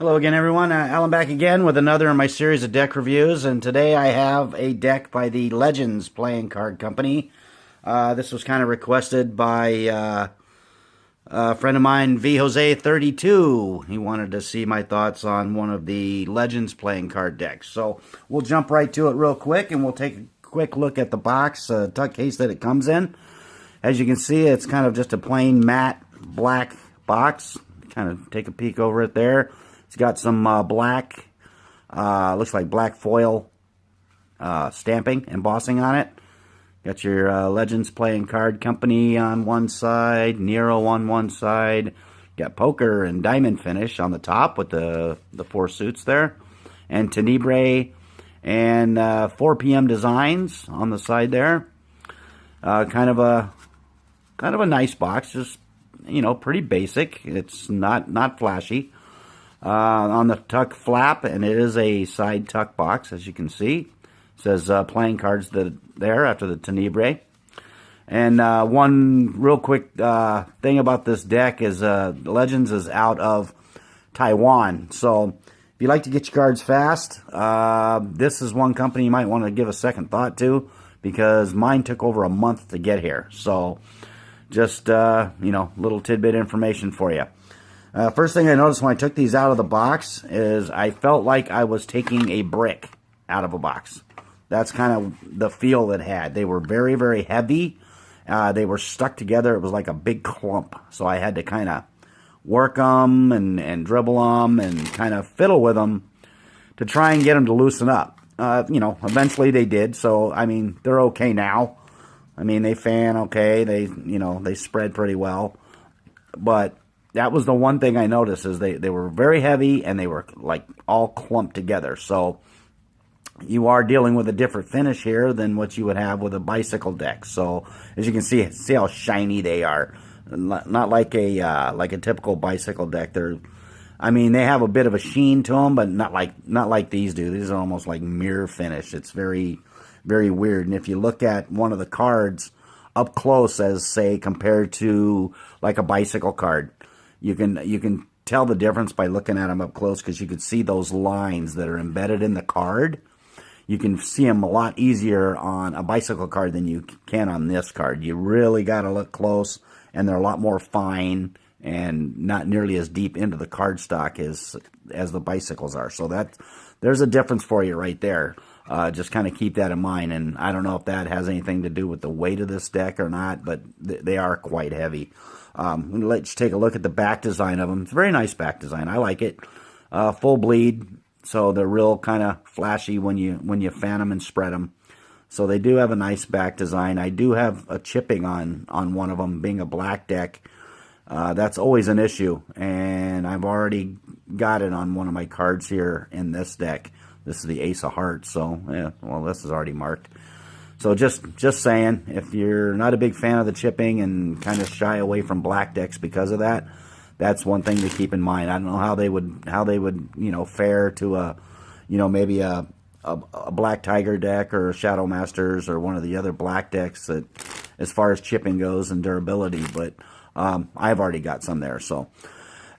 Hello again, everyone. Alan back again with another in my series of deck reviews, and today I have a deck by the Legends Playing Card Company. This was kind of requested by a friend of mine, VJose32. He wanted to see my thoughts on one of the Legends Playing Card decks. So we'll jump right to it real quick, and we'll take a quick look at the box, tuck case that it comes in. As you can see, it's kind of just a plain matte black box. Kind of take a peek over it there. It's got some black, looks like black foil stamping, embossing on it. Got your Legends Playing Card Company on one side, Nero on one side. Got poker and diamond finish on the top with the four suits there. And Tenebre and 4 p.m. designs on the side there. Kind of a nice box, just, you know, pretty basic. It's not flashy. On the tuck flap, and it is a side tuck box, as you can see. It says playing cards there after the Tenebre. And one real quick thing about this deck is Legends is out of Taiwan. So if you like to get your cards fast, this is one company you might want to give a second thought to, because mine took over a month to get here. So just, you know, little tidbit information for you. First thing I noticed when I took these out of the box is I felt like I was taking a brick out of a box. That's kind of the feel it had. They were very, very heavy. They were stuck together. It was like a big clump. So I had to kind of work them and dribble them and kind of fiddle with them to try and get them to loosen up. You know, eventually they did. So, I mean, they're okay now. I mean, they fan okay. They spread pretty well. But that was the one thing I noticed, is they were very heavy and they were like all clumped together. So you are dealing with a different finish here than what you would have with a bicycle deck. So as you can see how shiny they are. Not like a typical bicycle deck. I mean, they have a bit of a sheen to them, but not like these do. These are almost like mirror finish. It's very, very weird. And if you look at one of the cards up close, as say compared to like a bicycle card, you can tell the difference by looking at them up close, because you can see those lines that are embedded in the card. You can see them a lot easier on a bicycle card than you can on this card. You really got to look close, and they're a lot more fine and not nearly as deep into the cardstock as the bicycles are. So there's a difference for you right there. Just kind of keep that in mind. And I don't know if that has anything to do with the weight of this deck or not, but they are quite heavy. Let's take a look at the back design of them. It's a very nice back design. I like it. Full bleed, so they're real kind of flashy when you fan them and spread them. So they do have a nice back design. I do have a chipping on one of them, being a black deck. That's always an issue, and I've already got it on one of my cards here in this deck. This is the Ace of Hearts, so yeah, well, this is already marked. So just saying, if you're not a big fan of the chipping and kind of shy away from black decks because of that, that's one thing to keep in mind. I don't know how they would fare to maybe a Black Tiger deck or a Shadow Masters or one of the other black decks that, as far as chipping goes and durability. But I've already got some there, so.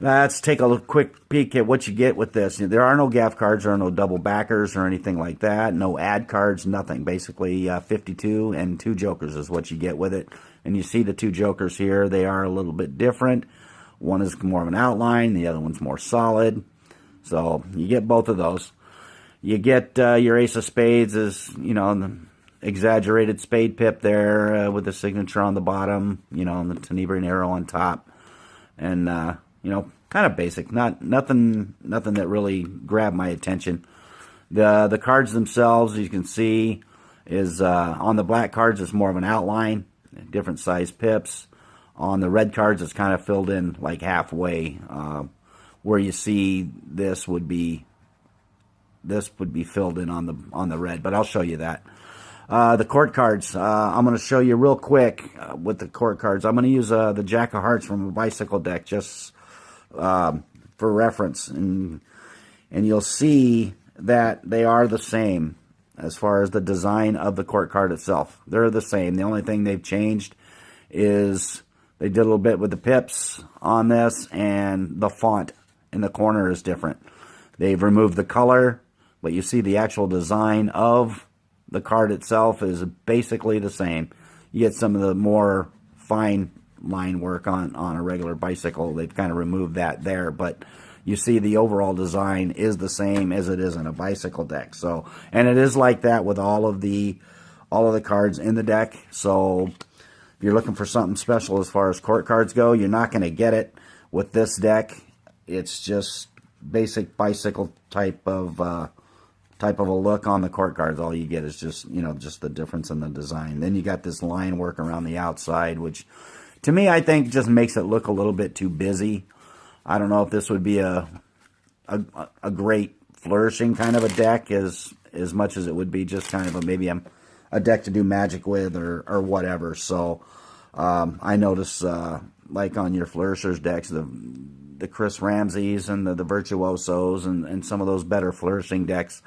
Let's take a quick peek at what you get with this. There are no gaff cards, there are no double backers or anything like that. No ad cards, nothing. Basically, 52 and 2 jokers is what you get with it. And you see the 2 jokers here. They are a little bit different. One is more of an outline. The other one's more solid. So you get both of those. You get your Ace of Spades is, the exaggerated spade pip there with the signature on the bottom. And the Tenebre Nero on top. And kind of basic, nothing that really grabbed my attention. The cards themselves, you can see, is on the black cards it's more of an outline, different size pips. On the red cards it's kind of filled in like halfway. Where you see this would be filled in on the red, but I'll show you that. The court cards, I'm going to show you real quick with the court cards. I'm going to use the Jack of Hearts from a bicycle deck just for reference, and you'll see that they are the same as far as the design of the court card itself. They're the same. The only thing they've changed is They did a little bit with the pips on this, and the font in the corner is different. They've removed the color, but you see the actual design of the card itself is basically the same. You get some of the more fine line work on a regular bicycle. They've kind of removed that there, but you see the overall design is the same as it is in a bicycle deck. So, and it is like that with all of the cards in the deck. So if you're looking for something special as far as court cards go, you're not going to get it with this deck. It's just basic bicycle type of a look on the court cards. All you get is just, you know, just the difference in the design. Then you got this line work around the outside, which to me, I think just makes it look a little bit too busy. I don't know if this would be a great flourishing kind of a deck as much as it would be just kind of maybe a deck to do Magic with or whatever. So I notice like on your Flourishers decks, the Chris Ramseys and the Virtuosos and some of those better flourishing decks,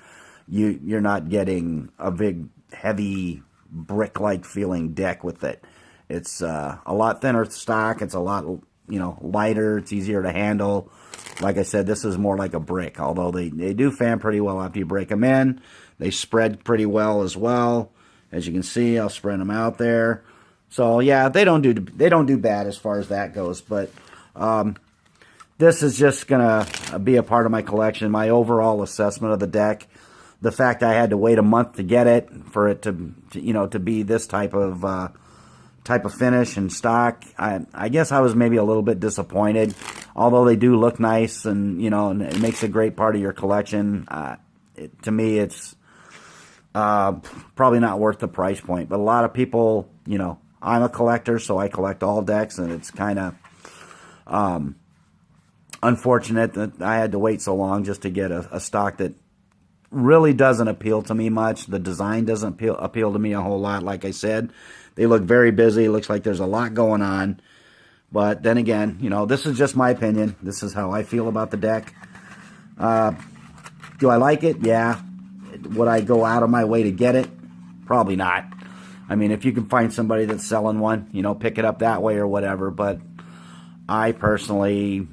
you're not getting a big, heavy, brick-like feeling deck with it. It's a lot thinner stock. It's a lot, you know, lighter. It's easier to handle. Like I said, this is more like a brick, although they do fan pretty well after you break them in. They spread pretty well as well. As you can see, I'll spread them out there. So yeah, they don't do bad as far as that goes. But this is just gonna be a part of my collection. My overall assessment of the deck. The fact I had to wait a month to get it for it to be this type of finish and stock. I guess I was maybe a little bit disappointed, although they do look nice and and it makes a great part of your collection. To me, it's probably not worth the price point. But a lot of people, I'm a collector, so I collect all decks, and it's kind of unfortunate that I had to wait so long just to get a stock that really doesn't appeal to me much. The design doesn't appeal to me a whole lot. Like I said, they look very busy. It looks like there's a lot going on. But then again, this is just my opinion. This is how I feel about the deck. Do I like it? Yeah. Would I go out of my way to get it? Probably not. I mean, if you can find somebody that's selling one, pick it up that way or whatever. But I personally,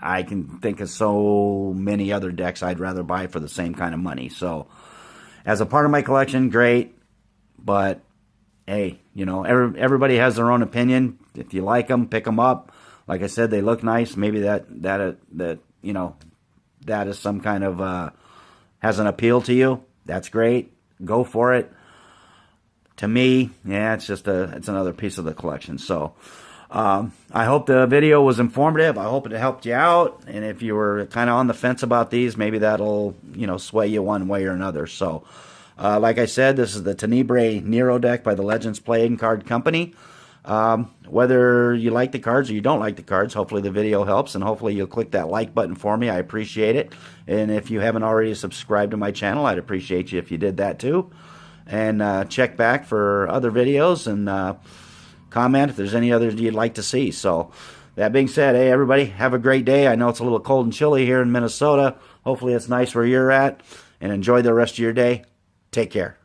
I can think of so many other decks I'd rather buy for the same kind of money. So, as a part of my collection, great. But, hey, everybody has their own opinion. If you like them, pick them up. Like I said, they look nice. Maybe that is some kind of, has an appeal to you. That's great. Go for it. To me, it's another piece of the collection. So, I hope the video was informative. I hope it helped you out. And if you were kind of on the fence about these, maybe that'll, sway you one way or another. So, like I said, this is the Tenebre Nero deck by the Legends Playing Card Company. Whether you like the cards or you don't like the cards, hopefully the video helps, and hopefully you'll click that like button for me. I appreciate it. And if you haven't already subscribed to my channel, I'd appreciate you if you did that too. And check back for other videos and comment if there's any others you'd like to see. So, that being said, hey everybody, have a great day. I know it's a little cold and chilly here in Minnesota. Hopefully it's nice where you're at, and enjoy the rest of your day. Take care.